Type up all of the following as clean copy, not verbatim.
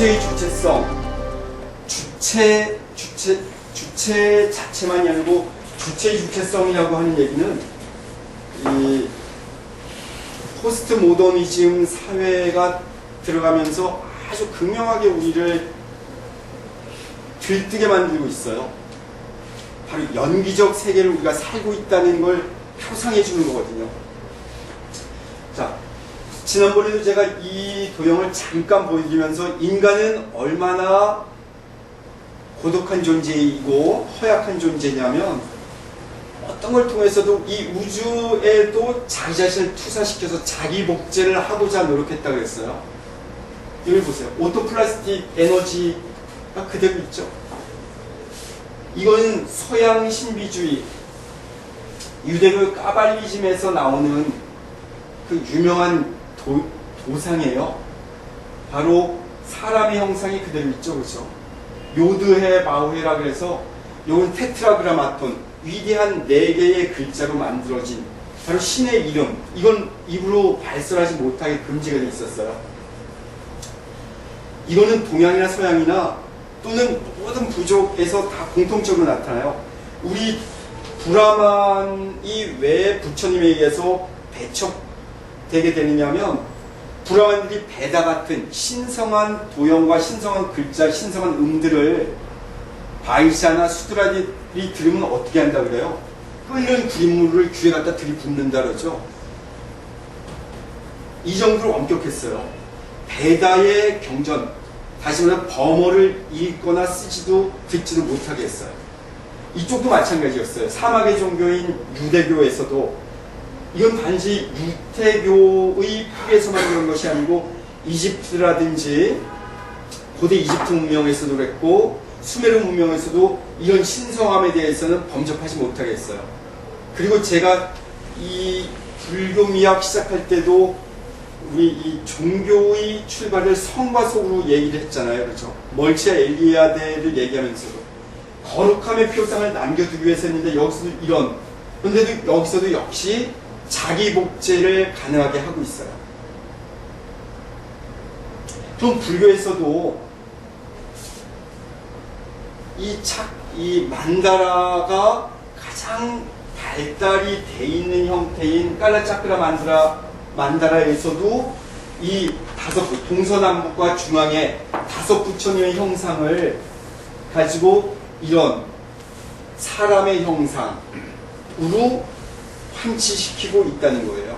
주체의 주체성, 주체 자체만이 아니고 주체의 주체성이라고 하는 얘기는 이 포스트 모더니즘 사회가 들어가면서 아주 극명하게 우리를 들뜨게 만들고 있어요. 바로 연기적 세계를 우리가 살고 있다는 걸 표상해 주는 거거든요. 자, 지난번에도 제가 이 도형을 잠깐 보여드리면서 인간은 얼마나 고독한 존재이고 허약한 존재냐면 어떤 걸 통해서도 이 우주에도 자기 자신을 투사시켜서 자기 복제를 하고자 노력했다고 했어요. 이걸 보세요. 오토플라스틱 에너지가 그대로 있죠. 이건 서양 신비주의, 유대교 까발리즘에서 나오는 그 유명한 도상이에요. 바로 사람의 형상이 그대로 있죠. 그렇죠? 요드해 마우헤라 그래서 요건 테트라그라마톤, 위대한 4개의 글자로 만들어진 바로 신의 이름. 이건 입으로 발설하지 못하게 금지가 되어 있었어요. 이거는 동양이나 서양이나 또는 모든 부족에서 다 공통적으로 나타나요. 우리 브라만이 왜 부처님에 의해서 배척되게 되느냐면 브라만들이 베다 같은 신성한 도형과 신성한 글자, 신성한 음들을 바이샤나 수드라들이 들으면 어떻게 한다 그래요? 끓는 구린물을 귀에 갖다 들이붓는다 그러죠. 이 정도로 엄격했어요. 베다의 경전, 다시 말해 버머를 읽거나 쓰지도 듣지도 못하게 했어요. 이쪽도 마찬가지였어요. 사막의 종교인 유대교에서도 이건 단지 유태교의 뿌리에서만 그런 것이 아니고 이집트라든지 고대 이집트 문명에서도 그랬고 수메르 문명에서도 이런 신성함에 대해서는 범접하지 못하게 했어요. 그리고 제가 이 불교 미학 시작할 때도 우리 이 종교의 출발을 성과 속으로 얘기를 했잖아요. 그렇죠? 멀치아 엘리아데를 얘기하면서도 거룩함의 표상을 남겨두기 위해서 했는데 여기서도 이런, 그런데도 여기서도 역시 자기 복제를 가능하게 하고 있어요. 그럼 불교에서도 이 만다라가 가장 발달이 돼 있는 형태인 깔라차크라 만다라에서도 이 동서남북과 중앙에 5부처님의 형상을 가지고 이런 사람의 형상으로 환치시키고 있다는 거예요.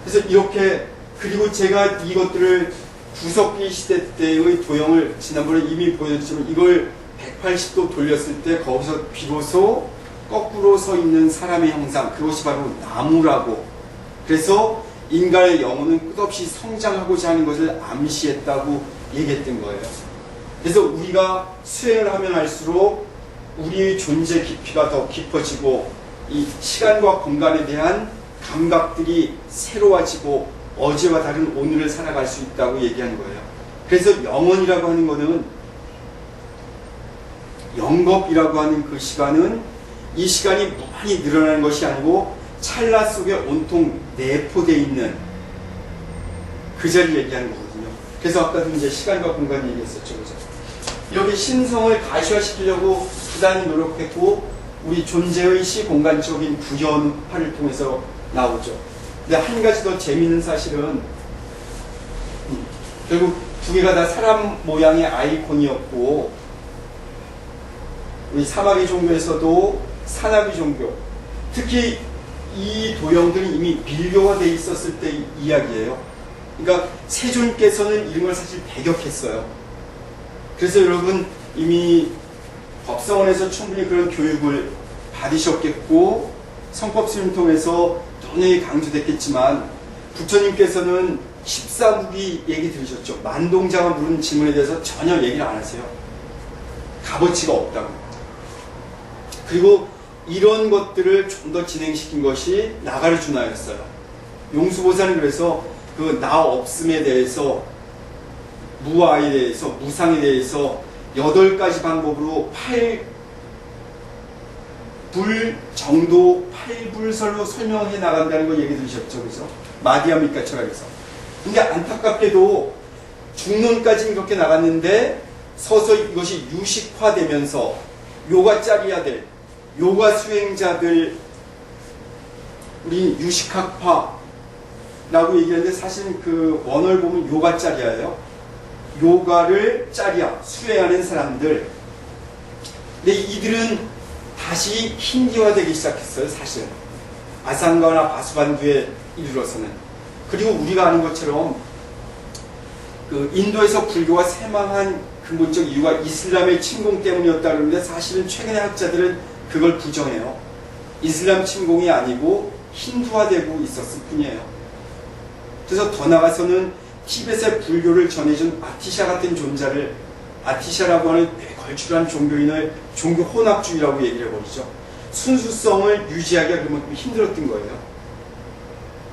그래서 이렇게, 그리고 제가 이것들을 구석기 시대 때의 도형을 지난번에 이미 보여드렸지만 이걸 180도 돌렸을 때 거기서 비로소 거꾸로 서 있는 사람의 형상, 그것이 바로 나무라고, 그래서 인간의 영혼은 끝없이 성장하고자 하는 것을 암시했다고 얘기했던 거예요. 그래서 우리가 수행을 하면 할수록 우리의 존재 깊이가 더 깊어지고 이 시간과 공간에 대한 감각들이 새로워지고 어제와 다른 오늘을 살아갈 수 있다고 얘기하는 거예요. 그래서 영원이라고 하는 것은, 영겁이라고 하는 그 시간은 이 시간이 많이 늘어나는 것이 아니고 찰나 속에 온통 내포되어 있는 그 자리를 얘기하는 거거든요. 그래서 아까도 이제 시간과 공간 얘기했었죠. 그죠? 이렇게 신성을 가시화시키려고 부단히 노력했고 우리 존재의 시공간적인 구현화를 통해서 나오죠. 근데 한 가지 더 재미있는 사실은 결국 두 개가 다 사람 모양의 아이콘이었고 우리 사마귀 종교에서도 산악귀 종교, 특히 이 도형들이 이미 밀교화되어 있었을 때 이야기예요. 그러니까 세존께서는 이런 걸 사실 배격했어요. 그래서 여러분 이미 법성원에서 충분히 그런 교육을 받으셨겠고 성법수님 통해서 너무나 강조됐겠지만 부처님께서는 14무기 얘기 들으셨죠. 만동자가 물은 질문에 대해서 전혀 얘기를 안 하세요. 값어치가 없다고. 그리고 이런 것들을 좀 더 진행시킨 것이 나가르주나였어요. 용수보살은 그래서 그 나 없음에 대해서, 무아에 대해서, 무상에 대해서 8가지 방법으로 8불 정도 8불설로 설명해 나간다는 걸 얘기 들으셨죠. 그래서 마디아미카 철학에서. 근데 안타깝게도 중론까지는 그렇게 나갔는데 서서히 이것이 유식화되면서 요가짜리야 될 요가 수행자들, 우리 유식학파라고 얘기하는데 사실은 그 원어를 보면 요가짜리야예요. 요가를 짜리야, 수행하는 사람들. 근데 이들은 다시 힌디화되기 시작했어요, 사실. 아상가나 바수반두에 이르러서는. 그리고 우리가 아는 것처럼 그 인도에서 불교가 쇠망한 근본적 이유가 이슬람의 침공 때문이었다 그러는데 사실은 최근의 학자들은 그걸 부정해요. 이슬람 침공이 아니고 힌두화되고 있었을 뿐이에요. 그래서 더 나아가서는 티벳의 불교를 전해준 아티샤 같은 존재를, 아티샤라고 하는 꽤 걸출한 종교인을 종교 혼합주의라고 얘기를 해버리죠. 순수성을 유지하기가 그만큼 힘들었던 거예요.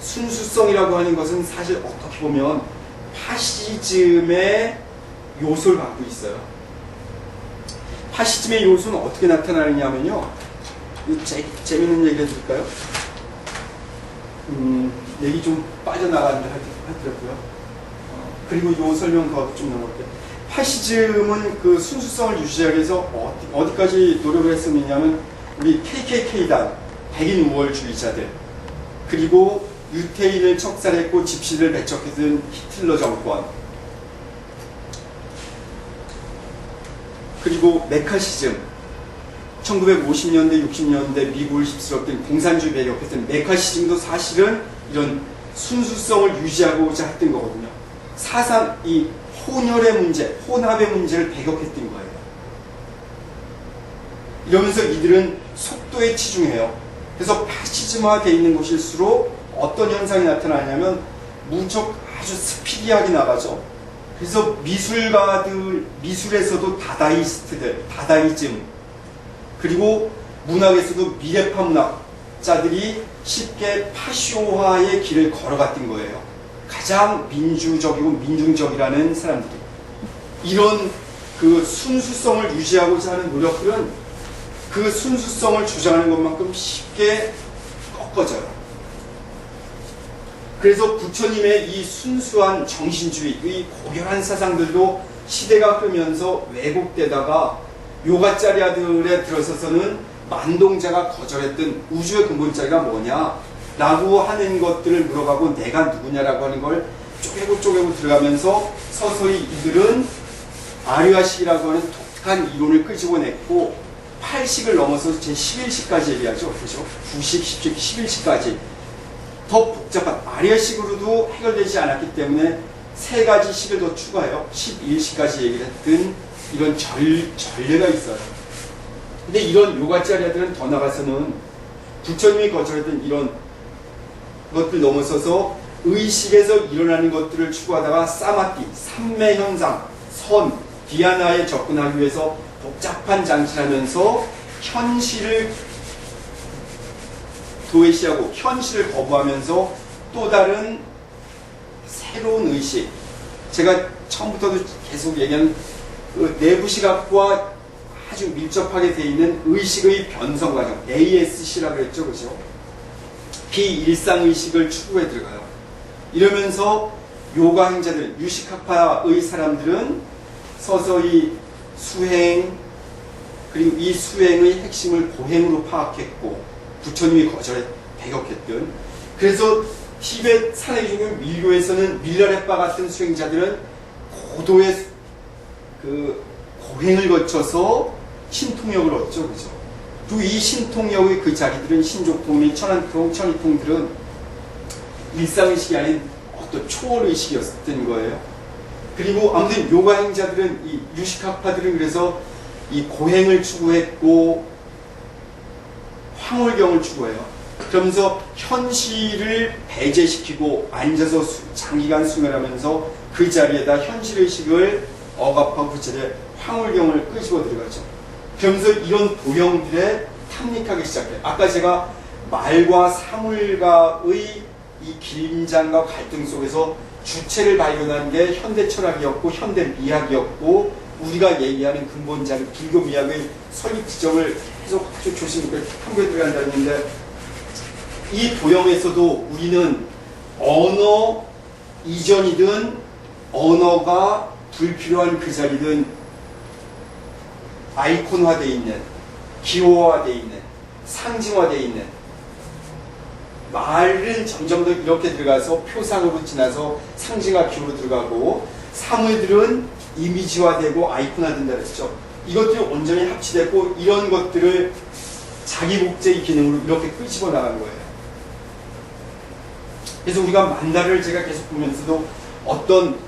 순수성이라고 하는 것은 사실 어떻게 보면 파시즘의 요소를 갖고 있어요. 파시즘의 요소는 어떻게 나타나느냐면요. 재밌는 얘기 해드릴까요? 얘기 좀 빠져나가는데 하더라고요. 그리고 요 설명 더 좀 넘어갈게요. 파시즘은 그 순수성을 유지하기 위해서 어디까지 노력을 했었느냐면 우리 KKK단, 백인 우월주의자들, 그리고 유태인을 척살했고 집시를 배척했던 히틀러 정권, 그리고 메카시즘, 1950년대, 60년대 미국을 휩쓸었던 공산주의 배격했던 메카시즘도 사실은 이런 순수성을 유지하고자 했던 거거든요. 사상, 이 혼혈의 문제, 혼합의 문제를 배격했던 거예요. 이러면서 이들은 속도에 치중해요. 그래서 파시즘화되어 있는 곳일수록 어떤 현상이 나타나냐면 무척 아주 스피디하게 나가죠. 그래서 미술가들, 미술에서도 다다이스트들, 다다이즘, 그리고 문학에서도 미래파 문학자들이 쉽게 파쇼화의 길을 걸어갔던 거예요. 가장 민주적이고 민중적이라는 사람들이. 이런 그 순수성을 유지하고자 하는 노력들은 그 순수성을 주장하는 것만큼 쉽게 꺾어져요. 그래서 부처님의 이 순수한 정신주의, 이 고결한 사상들도 시대가 흐르면서 왜곡되다가 요가짜리아들에 들어서서는 만동자가 거절했던 우주의 근본자리가 뭐냐 라고 하는 것들을 물어가고 내가 누구냐라고 하는 걸 쪼개고 들어가면서 서서히 이들은 아류아식이라고 하는 독특한 이론을 끄집어냈고 8식을 넘어서서 제11식까지 얘기하죠. 그렇죠? 9식, 10식, 11식까지 더 복잡한 아류아식으로도 해결되지 않았기 때문에 3가지 식을 더 추가해요. 11식까지 얘기를 했던 이런 전례가 있어요. 근데 이런 요가짜리아들은 더 나가서는 부처님이 거절했던 이런 것들 넘어서서 의식에서 일어나는 것들을 추구하다가 사마티, 삼매현상, 선, 디아나에 접근하기 위해서 복잡한 장치를 하면서 현실을 도외시하고 현실을 거부하면서 또 다른 새로운 의식, 제가 처음부터도 계속 얘기하는 그 내부시각과 아주 밀접하게 되어 있는 의식의 변성 과정, ASC라고 했죠, 그죠? 비일상의식을 추구해 들어가요. 이러면서 요가 행자들, 유식학파의 사람들은 서서히 수행, 그리고 이 수행의 핵심을 고행으로 파악했고 부처님이 거절해 배격했던, 그래서 티벳 산해종교 밀교에서는 밀라레파 같은 수행자들은 고도의 그 고행을 거쳐서 신통력을 얻죠, 그죠? 그리고 이 신통력의 그 자리들은 신족통 및 천안통, 천이통들은 일상의식이 아닌 어떤 초월의식이었던 거예요. 그리고 아무튼 요가 행자들은, 이 유식학파들은 그래서 이 고행을 추구했고 황홀경을 추구해요. 그러면서 현실을 배제시키고 앉아서 장기간 수행하면서 그 자리에다 현실의식을 억압하고 그 자리에 황홀경을 끄집어 들어가죠. 그러면서 이런 도형들에 탐닉하기 시작해요. 아까 제가 말과 사물과의 이 긴장과 갈등 속에서 주체를 발견한 게 현대 철학이었고 현대 미학이었고 우리가 얘기하는 근본자료 불교 미학의 설립 지점을 계속 아주 조심스럽게 탐구해 들어간다는 건데, 이 도형에서도 우리는 언어 이전이든 언어가 불필요한 그 자리든 아이콘화되어 있는, 기호화되어 있는, 상징화되어 있는, 말은 점점 더 이렇게 들어가서 표상으로 지나서 상징화 기호로 들어가고, 사물들은 이미지화되고 아이콘화된다 그랬죠. 이것들이 온전히 합치됐고, 이런 것들을 자기 목적의 기능으로 이렇게 끄집어 나가는 거예요. 그래서 우리가 만다를 제가 계속 보면서도 어떤,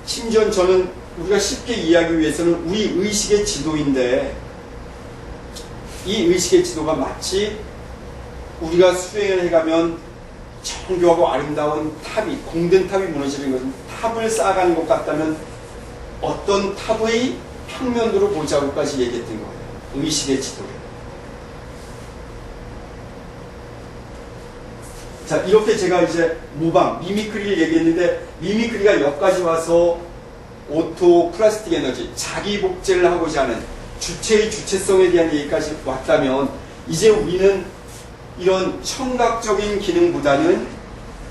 심지어 저는 우리가 쉽게 이해하기 위해서는 우리 의식의 지도인데, 이 의식의 지도가 마치 우리가 수행을 해가면 정교하고 아름다운 탑이, 공든 탑이 무너지는 것은 탑을 쌓아가는 것 같다면 어떤 탑의 평면도로 보자고까지 얘기했던 거예요. 의식의 지도를. 자, 이렇게 제가 이제 모방, 미미크리를 얘기했는데, 미미크리가 여기까지 와서 오토, 플라스틱 에너지, 자기 복제를 하고자 하는 주체의 주체성에 대한 얘기까지 왔다면, 이제 우리는 이런 청각적인 기능보다는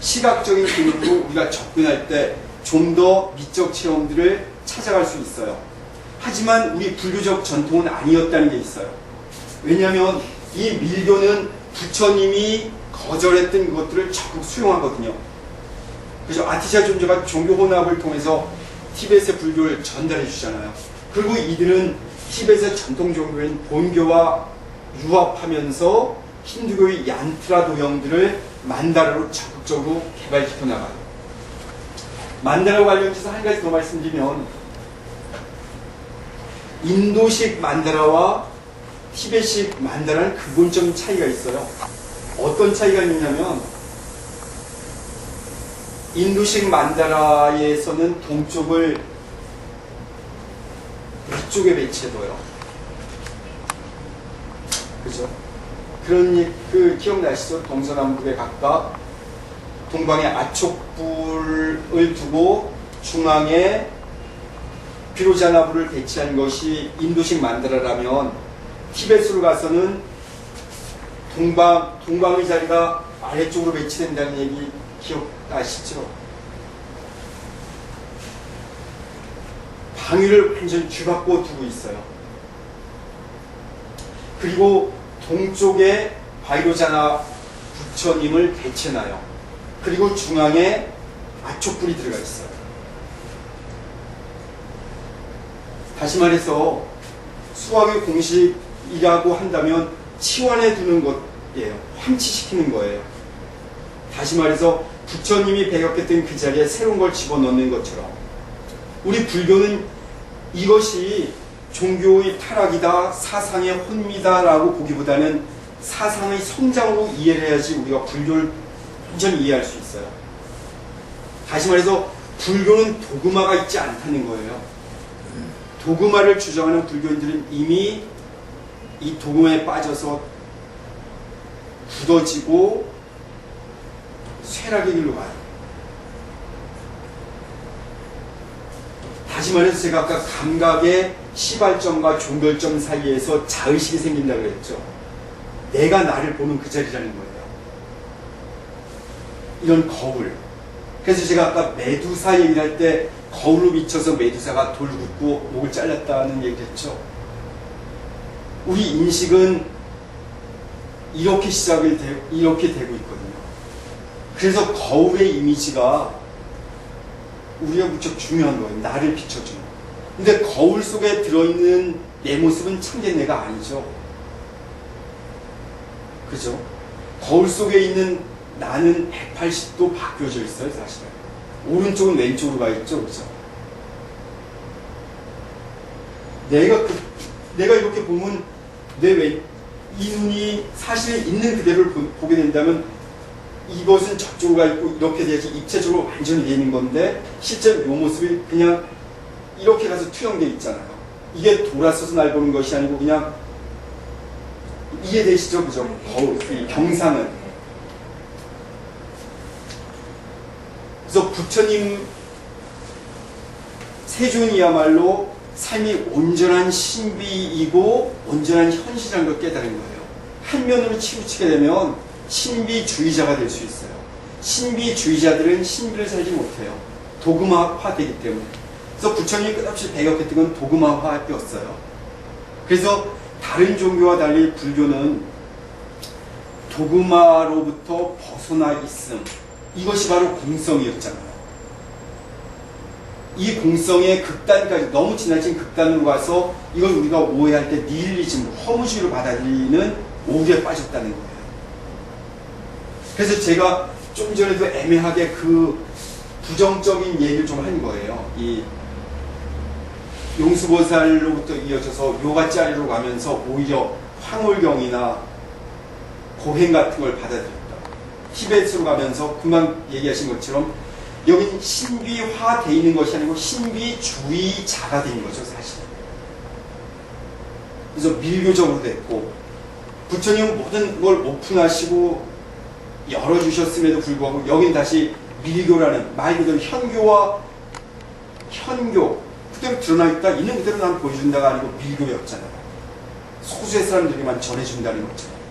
시각적인 기능으로 우리가 접근할 때 좀 더 미적 체험들을 찾아갈 수 있어요. 하지만 우리 불교적 전통은 아니었다는 게 있어요. 왜냐하면 이 밀교는 부처님이 거절했던 그것들을 적극 수용하거든요. 그래서 아티샤 존재가 종교 혼합을 통해서 티벳의 불교를 전달해 주잖아요. 그리고 이들은 티벳의 전통 종교인 본교와 유합하면서 힌두교의 얀트라 도형들을 만다라로 적극적으로 개발시켜 나가요. 만다라 관련해서 한 가지 더 말씀드리면, 인도식 만다라와 티벳식 만다라는 근본적인 차이가 있어요. 어떤 차이가 있냐면, 인도식 만다라에서는 동쪽을 위쪽에 배치해둬요. 그죠? 그 기억나시죠? 동서남북에 각각 동방에 아촉불을 두고 중앙에 비로자나불을 배치한 것이 인도식 만다라라면, 티벳으로 가서는 동방의 자리가 아래쪽으로 배치된다는 얘기 기억나시죠? 방위를 완전히 뒤바꿔 두고 있어요. 그리고 동쪽에 바이로자나 부처님을 배치해놔요. 그리고 중앙에 아촉불이 들어가 있어요. 다시 말해서 수학의 공식이라고 한다면 치환해 두는 것이에요. 환치시키는 거예요. 다시 말해서 부처님이 배격했던 그 자리에 새로운 걸 집어넣는 것처럼, 우리 불교는 이것이 종교의 타락이다, 사상의 혼미다라고 보기보다는 사상의 성장으로 이해를 해야지 우리가 불교를 완전히 이해할 수 있어요. 다시 말해서 불교는 도그마가 있지 않다는 거예요. 도그마를 주장하는 불교인들은 이미 이 도그마에 빠져서 굳어지고 쇠락의 길로 가요. 다시 말해서 제가 아까 감각의 시발점과 종결점 사이에서 자의식이 생긴다고 그랬죠. 내가 나를 보는 그 자리라는 거예요. 이런 거울. 그래서 제가 아까 메두사 얘기를 할 때 거울로 비춰서 메두사가 돌 긋고 목을 잘랐다는 얘기를 했죠. 우리 인식은 이렇게 이렇게 되고 있거든요. 그래서 거울의 이미지가 우리가 무척 중요한 거예요. 나를 비춰주는. 근데 거울 속에 들어있는 내 모습은 참된 내가 아니죠. 그죠? 거울 속에 있는 나는 180도 바뀌어져 있어요, 사실은. 오른쪽은 왼쪽으로 가 있죠, 그죠? 내가 이렇게 보면 이 눈이 사실 있는 그대로를 보게 된다면 이것은 저쪽으로 가 있고 이렇게 돼야지 입체적으로 완전히 되는 건데, 실제 이 모습이 그냥 이렇게 가서 투영되어 있잖아요. 이게 돌아서서 날 보는 것이 아니고 그냥, 이해되시죠? 그죠? 이 경상은. 그래서 부처님 세존이야말로 삶이 온전한 신비이고 온전한 현실이라는 걸 깨달은 거예요. 한면으로 치우치게 되면 신비주의자가 될 수 있어요. 신비주의자들은 신비를 살지 못해요. 도그마화되기 때문에. 그래서 부처님이 끝없이 배격했던 건 도그마화였어요. 그래서 다른 종교와 달리 불교는 도그마로부터 벗어나 있음, 이것이 바로 공성이었잖아요. 이 공성의 극단까지, 너무 지나친 극단으로 가서 이걸 우리가 오해할 때 니힐리즘, 허무주의로 받아들이는 오류에 빠졌다는 거예요. 그래서 제가 좀 전에도 애매하게 그 부정적인 얘기를 좀 한 거예요. 이 용수보살로부터 이어져서 요가짜리로 가면서 오히려 황홀경이나 고행 같은 걸 받아들였다. 티베트로 가면서 금방 얘기하신 것처럼 여기는 신비화되어 있는 것이 아니고 신비주의자가 된 거죠, 사실. 그래서 밀교적으로 됐고, 부처님은 모든 걸 오픈하시고 열어주셨음에도 불구하고 여긴 다시 밀교라는 말 그대로 현교 그대로 드러나 있다, 있는 그대로 난 보여준다가 아니고 밀교였잖아요. 소수의 사람들에게만 전해준다는 거잖아요.